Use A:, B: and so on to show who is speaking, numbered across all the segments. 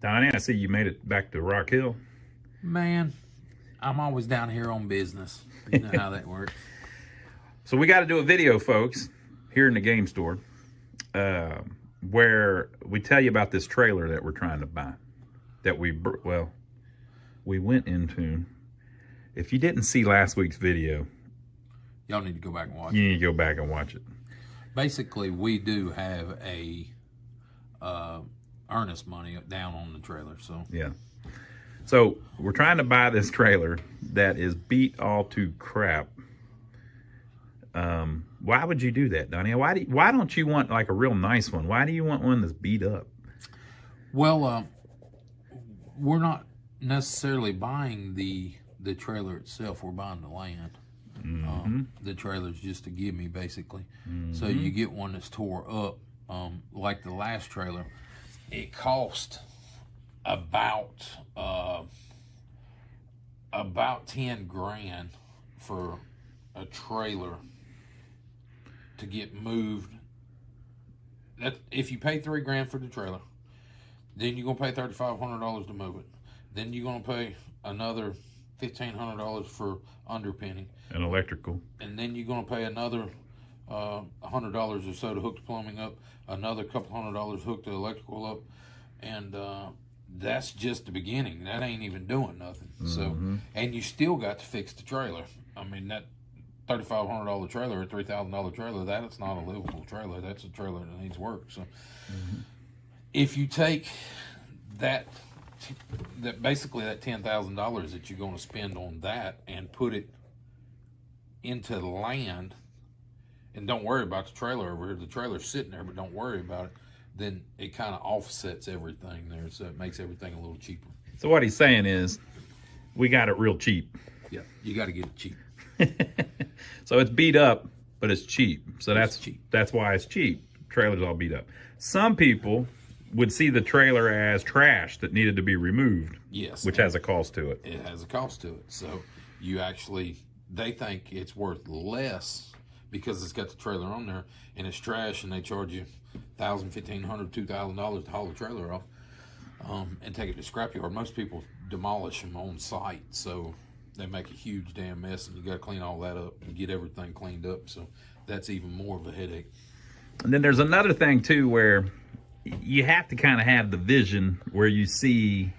A: Donnie, I see you made it back to Rock Hill.
B: Man, I'm always down here on business. You know how that works.
A: So we got to do a video, folks, here in the game store, where we tell you about this trailer that we're trying to buy. That we went into. If you didn't see last week's video,
B: Y'all need to go back and watch it.
A: You need to go back and watch it.
B: Basically, we do have a earnest money down on the trailer. So
A: yeah. So we're trying to buy this trailer that is beat all to crap. Why would you do that, Donnie? Why don't you want like a real nice one? Why do you want one that's beat up?
B: Well, we're not necessarily buying the trailer itself. We're buying the land.
A: Mm-hmm.
B: The trailer's just a gimme, basically.
A: Mm-hmm.
B: So you get one that's tore up, like the last trailer. It cost about 10 grand for a trailer to get moved. That if you pay $3 grand for the trailer, then you're gonna pay $3,500 to move it. Then you're gonna pay another $1,500 for underpinning
A: and electrical,
B: and then you're gonna pay another $100 or so to hook the plumbing up, another couple $100 hook the electrical up, and that's just the beginning. That ain't even doing nothing. Mm-hmm. So, and you still got to fix the trailer. I mean, that $3,500 trailer or $3,000 trailer, that's not a livable trailer. That's a trailer that needs work. So, if you take that basically that $10,000 that you're going to spend on that and put it into the land, and don't worry about the trailer over here. The trailer's sitting there, but don't worry about it. Then it kind of offsets everything there, so it makes everything a little cheaper.
A: So what he's saying is, we got it real cheap.
B: Yeah, you got to get it cheap.
A: So it's beat up, but it's cheap. So that's
B: cheap.
A: That's why it's cheap. Trailer's all beat up. Some people would see the trailer as trash that needed to be removed.
B: Yes.
A: Which has a cost to it.
B: It has a cost to it. So they think it's worth less because it's got the trailer on there and it's trash, and they charge you $1,000, $1,500, $2,000 to haul the trailer off and take it to scrapyard. Most people demolish them on site, so they make a huge damn mess, and you got to clean all that up and get everything cleaned up. So that's even more of a headache.
A: And then there's another thing too, where you have to kind of have the vision where you see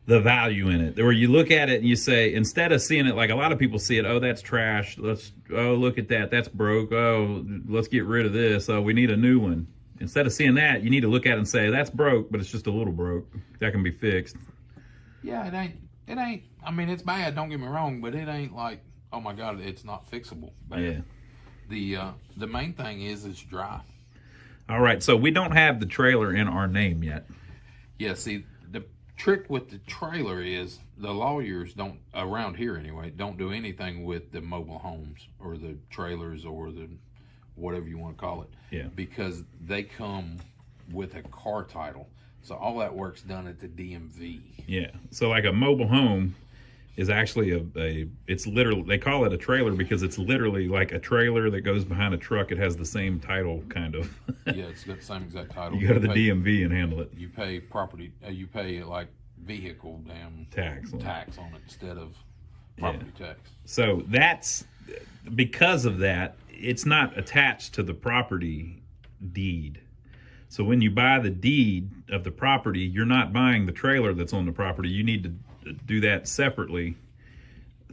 A: the value in it, where you look at it and you say, instead of seeing it like a lot of people see it, oh, that's trash, oh, look at that, that's broke, oh, let's get rid of this, oh, we need a new one. Instead of seeing that, you need to look at it and say, that's broke, but it's just a little broke, that can be fixed.
B: Yeah, it ain't, I mean, it's bad, don't get me wrong, but it ain't like, oh my God, it's not fixable. Bad. Yeah. The main thing is it's dry.
A: All right, so we don't have the trailer in our name yet.
B: Yeah, see, the trick with the trailer is the lawyers don't, around here anyway, don't do anything with the mobile homes or the trailers or the whatever you want to call it.
A: Yeah. Because
B: they come with a car title. So all that work's done at the DMV.
A: Yeah. So like a mobile home is actually it's literally, they call it a trailer because it's literally like a trailer that goes behind a truck. It has the same title, kind of.
B: Yeah, it's got the same exact title.
A: You go to the DMV and handle it.
B: You pay property, you pay like vehicle tax on it instead of property tax.
A: So that's, because of that, it's not attached to the property deed. So when you buy the deed of the property, you're not buying the trailer that's on the property. You need to do that separately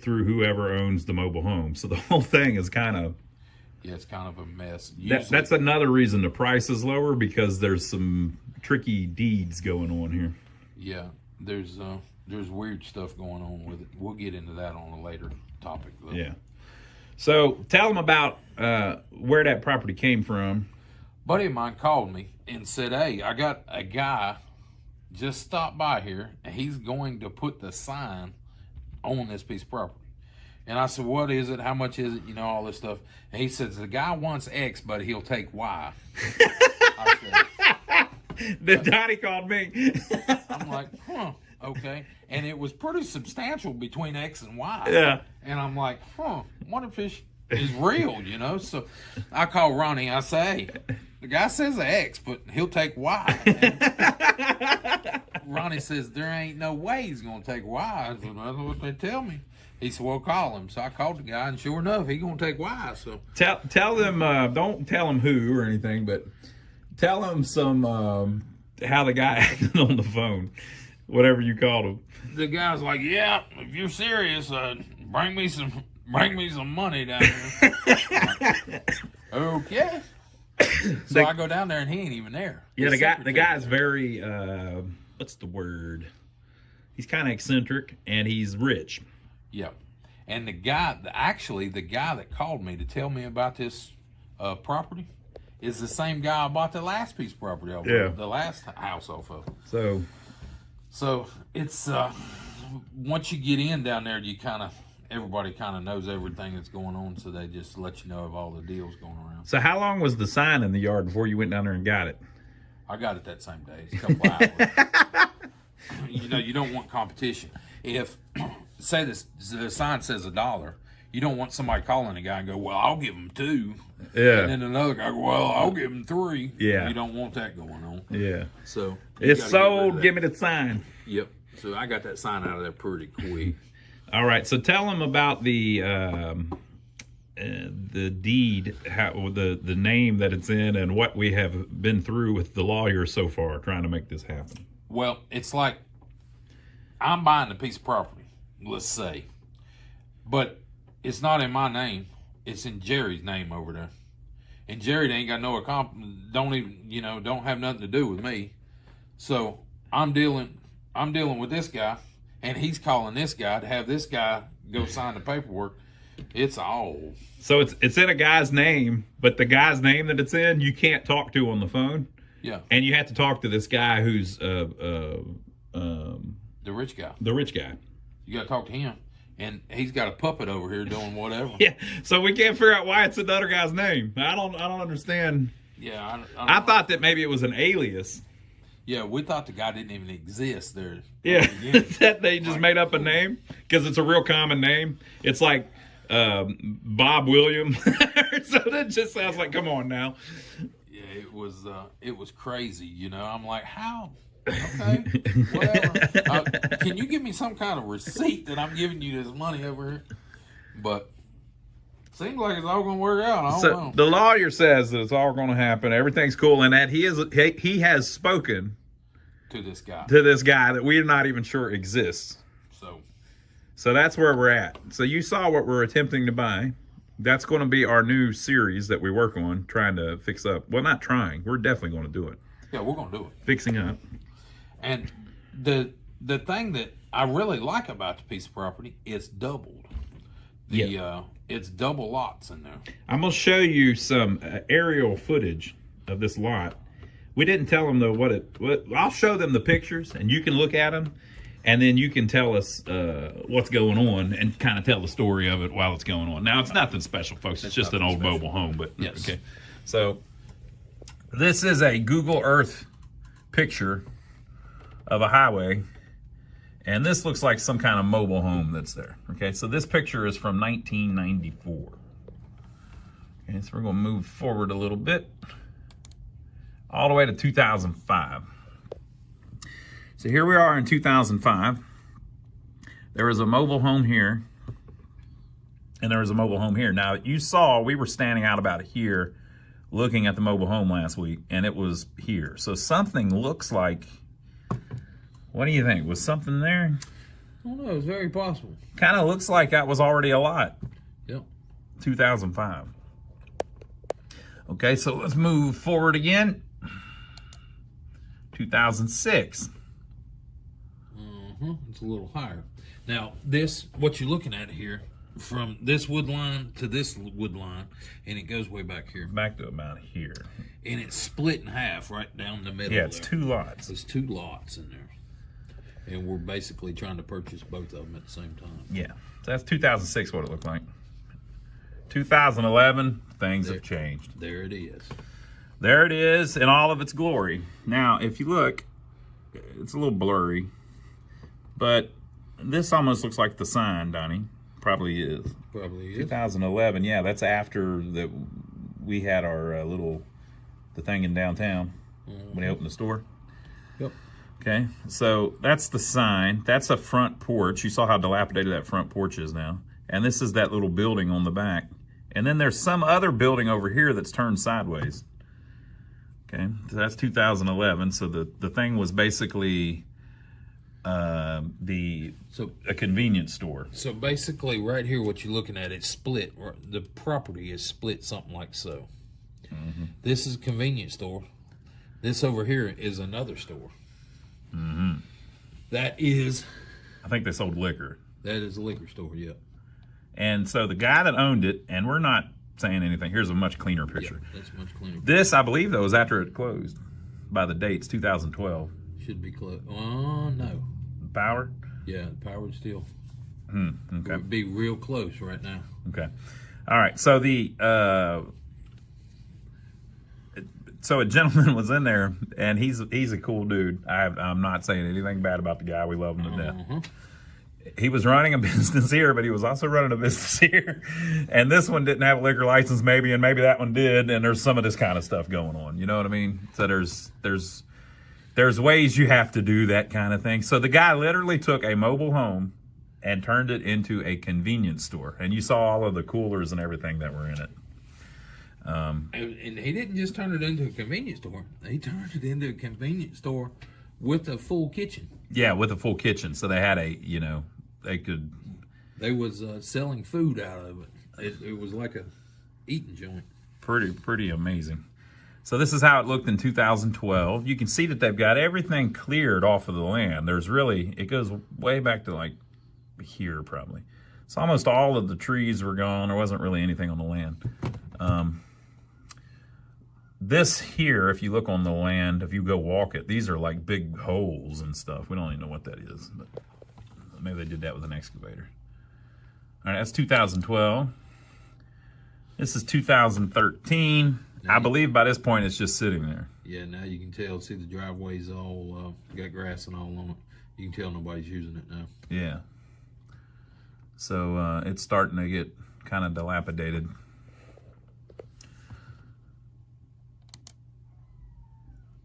A: through whoever owns the mobile home. So the whole thing is kind of...
B: Yeah, it's kind of a mess.
A: That's another reason the price is lower, because there's some tricky deeds going on here.
B: Yeah, there's weird stuff going on with it. We'll get into that on a later topic, though.
A: Yeah. So tell them about where that property came from.
B: Buddy of mine called me and said, hey, I got a guy just stopped by here, and he's going to put the sign on this piece of property. And I said, what is it? How much is it? You know, all this stuff. And he says, the guy wants X, but he'll take Y.
A: Then Donnie called me.
B: I'm like, okay. And it was pretty substantial between X and Y.
A: Yeah.
B: And I'm like, what if this is real, you know? So I call Ronnie. I say, hey, the guy says X, but he'll take Y. Ronnie says, there ain't no way he's going to take Y. I said, that's what they tell me. He said, well, call him. So I called the guy, and sure enough, he's going to take Y. So
A: Tell them, don't tell them who or anything, but tell them some how the guy acted on the phone, whatever you called him.
B: The guy's like, yeah, if you're serious, bring me some money down here. Okay. So I go down there, and he ain't even there.
A: Yeah, the guy's very, what's the word? He's kind of eccentric, and he's rich.
B: Yep. And the guy that called me to tell me about this property is the same guy I bought the last piece of property off of, the last house off of. So it's, once you get in down there, everybody kind of knows everything that's going on, so they just let you know of all the deals going around.
A: So how long was the sign in the yard before you went down there and got it?
B: I got it that same day. It's a couple hours. You don't want competition. If, say the sign says $1, you don't want somebody calling a guy and go, well, I'll give him $2.
A: Yeah.
B: And then another guy go, well, I'll give him $3.
A: Yeah.
B: You don't want that going on.
A: Yeah.
B: So
A: it's sold. Give me the sign.
B: Yep. So I got that sign out of there pretty quick.
A: All right. So tell them about the deed, the name that it's in, and what we have been through with the lawyer so far trying to make this happen.
B: Well, it's like I'm buying a piece of property, let's say, but it's not in my name. It's in Jerry's name over there, and Jerry ain't got no don't have nothing to do with me. So I'm dealing with this guy, and he's calling this guy to have this guy go sign the paperwork. It's all.
A: So it's in a guy's name, but the guy's name that it's in, you can't talk to on the phone.
B: Yeah.
A: And you have to talk to this guy who's
B: the rich guy.
A: The rich guy.
B: You got to talk to him, and he's got a puppet over here doing whatever.
A: Yeah. So we can't figure out why it's another guy's name. I don't understand.
B: Yeah.
A: I thought that maybe it was an alias.
B: Yeah, we thought the guy didn't even exist there.
A: Yeah, that they just made up a name because it's a real common name. It's like Bob William. So that just sounds like, come on now.
B: Yeah, it was crazy. I'm like, how? Okay, whatever. Can you give me some kind of receipt that I'm giving you this money over here? But seems like it's all going to work out. I don't know.
A: The lawyer says that it's all going to happen. Everything's cool, and that he has spoken
B: to this
A: guy that we're not even sure exists. So that's where we're at. So you saw what we're attempting to buy. That's going to be our new series that we work on, trying to fix up. Well, not trying. We're definitely going to do it.
B: Yeah, we're going to do it.
A: Fixing up.
B: And the thing that I really like about the piece of property, it's doubled. It's double lots in there.
A: I'm going to show you some aerial footage of this lot. We didn't tell them though I'll show them the pictures, and you can look at them, and then you can tell us what's going on and kind of tell the story of it while it's going on. Now, it's nothing special, folks. It's just an old mobile home, but
B: yes.
A: Okay. So this is a Google Earth picture of a highway, and this looks like some kind of mobile home that's there. Okay, so this picture is from 1994. Okay, so we're going to move forward a little bit, all the way to 2005. So here we are in 2005. There was a mobile home here, and there was a mobile home here. Now, you saw we were standing out about here looking at the mobile home last week, and it was here. So something looks like, what do you think? Was something there?
B: I don't know. It's very possible.
A: Kind of looks like that was already a lot.
B: Yep.
A: 2005. Okay, so let's move forward again. 2006.
B: It's a little higher. Now, what you're looking at here, from this wood line to this wood line, and it goes way back here.
A: Back to about here.
B: And it's split in half right down the middle.
A: Yeah, it's two lots.
B: There's two lots in there. And we're basically trying to purchase both of them at the same time.
A: Yeah. So that's 2006, what it looked like. 2011, things have changed.
B: There it is.
A: There it is in all of its glory. Now, if you look, it's a little blurry, but this almost looks like the sign, Donnie. Probably is.
B: Probably is.
A: 2011, yeah, that's after we had our the thing in downtown when they opened the store.
B: Yep.
A: Okay, so that's the sign. That's a front porch. You saw how dilapidated that front porch is now. And this is that little building on the back. And then there's some other building over here that's turned sideways. Okay, so that's 2011. So the thing was basically a convenience store.
B: So basically, right here, what you're looking at, it's split. The property is split something like so. Mm-hmm. This is a convenience store. This over here is another store.
A: Mm-hmm.
B: That is,
A: I think they sold liquor.
B: That is a liquor store, yep.
A: And so the guy that owned it, and we're not saying anything. Here's a much cleaner picture.
B: Yeah, that's much cleaner.
A: This, I believe, though, is after it closed. By the dates, 2012.
B: Should be closed. Oh, no.
A: Power?
B: Yeah, Powered still.
A: Okay.
B: It would be real close right now.
A: Okay. All right. So so a gentleman was in there, and he's a cool dude. I'm not saying anything bad about the guy. We love him to death. He was running a business here, but he was also running a business here. And this one didn't have a liquor license, maybe, and maybe that one did. And there's some of this kind of stuff going on. You know what I mean? So there's ways you have to do that kind of thing. So the guy literally took a mobile home and turned it into a convenience store. And you saw all of the coolers and everything that were in it.
B: And he didn't just turn it into a convenience store. He turned it into a convenience store with a full kitchen.
A: Yeah, with a full kitchen. So they had
B: They was selling food out of it. It was like a eating joint.
A: Pretty amazing. So this is how it looked in 2012. You can see that they've got everything cleared off of the land. It goes way back to like here probably. So almost all of the trees were gone. There wasn't really anything on the land. This here, if you look on the land, if you go walk it, these are like big holes and stuff. We don't even know what that is, but maybe they did that with an excavator. All right, that's 2012. This is 2013. I believe by this point it's just sitting there.
B: Yeah, now you can tell. See, the driveway's all got grass and all on it. You can tell nobody's using it now.
A: Yeah. So it's starting to get kind of dilapidated.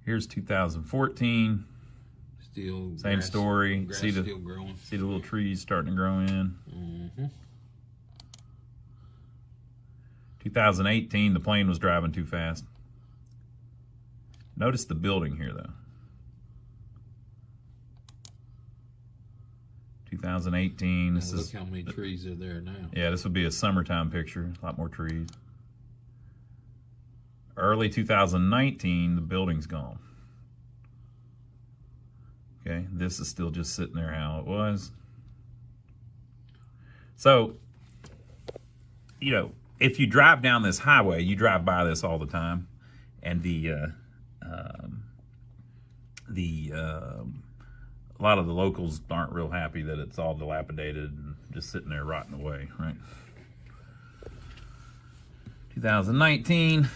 A: Here's 2014.
B: Still
A: same
B: grass,
A: story.
B: Grass
A: See
B: still growing.
A: See the little trees starting to grow in.
B: Mm-hmm.
A: 2018, the plane was driving too fast. Notice the building here, though. 2018. This
B: look how many trees are there now.
A: Yeah, this would be a summertime picture. A lot more trees. Early 2019, the building's gone. Okay, this is still just sitting there how it was. So, if you drive down this highway, you drive by this all the time, and a lot of the locals aren't real happy that it's all dilapidated and just sitting there rotting away, right? 2019.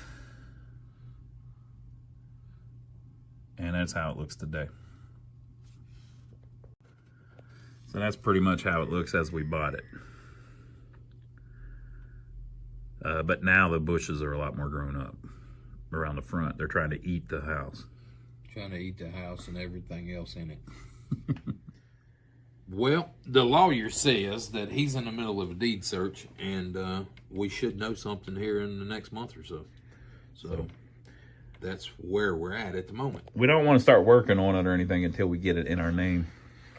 A: And that's how it looks today. So that's pretty much how it looks as we bought it. But now the bushes are a lot more grown up around the front. They're trying to eat the house.
B: Trying to eat the house and everything else in it. Well, the lawyer says that he's in the middle of a deed search, and we should know something here in the next month or so. So that's where we're at the moment.
A: We don't want to start working on it or anything until we get it in our name.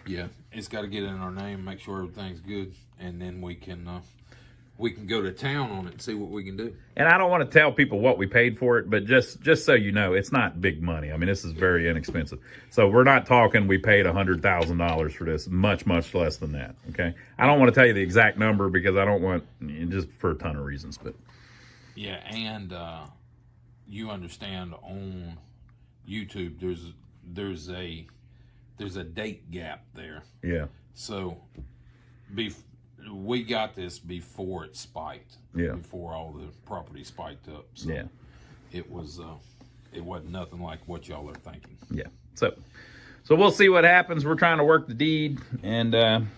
B: Yeah, it's got to get in our name, make sure everything's good, and then we can go to town on it and see what we can do. And
A: I don't want to tell people what we paid for it, but just so you know, it's not big money. I mean, this is very inexpensive. So we're not talking we paid $100,000 for this, much less than that, okay? I don't want to tell you the exact number because I don't want, just for a ton of reasons. But
B: yeah, and you understand on YouTube, there's a date gap there.
A: Yeah.
B: So we got this before it spiked.
A: Yeah.
B: Before all the property spiked up. So
A: yeah.
B: It wasn't nothing like what y'all are thinking.
A: Yeah. So we'll see what happens. We're trying to work the deed, and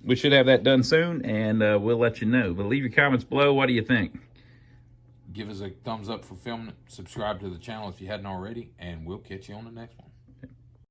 A: we should have that done soon, and we'll let you know. But leave your comments below. What do you think?
B: Give us a thumbs up for filming it. Subscribe to the channel if you hadn't already, and we'll catch you on the next one.